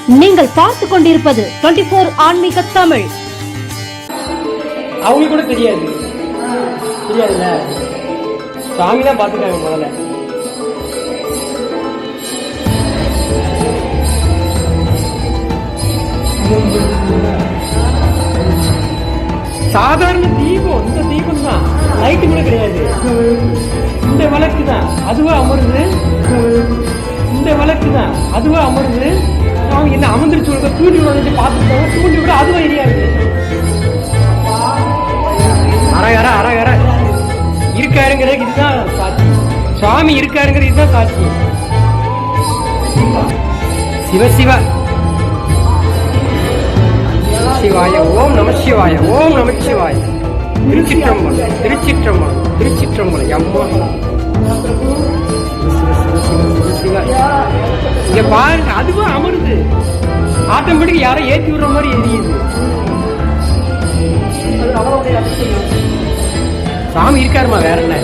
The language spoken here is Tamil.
நீங்கள் பார்த்து கொண்டிருப்பது 24 ஆன்மீக தமிழ். அவங்களுக்கு கூட தெரியாதுல்ல, சாமி தான் பார்த்துக்காங்க முதல்ல. சாதாரண தீபம், இந்த தீபம் தான், லைட்டு கூட கிடையாது. இந்த விளக்கு தான் அதுவா அமருது, இந்த விளக்கு தான் அதுவா அமருது. அவங்க என்ன அமர்ந்துருச்சு, தூண்டி விட பார்த்துருக்காங்க, தூண்டி விட அதுவா எரியாது. அரகர அரகர இருக்காருங்கிறது இதுதான் சாட்சி. சுவாமி இருக்காருங்கிறது இதுதான் சாட்சி. சிவ சிவ சிவாய ஓம் நம சிவாய ஓம் நம சிவாய. திருச்சிற்றம்பலம் திருச்சிற்றம்பலம் திருச்சிற்றம்பலம். அம்மா இங்க பாருங்க, அதுவும் அமருது. ஆட்டோமேட்டிக் யாரோ ஏற்றி விடுற மாதிரி எரியுது. சாமி இருக்காருமா, வேற என்ன?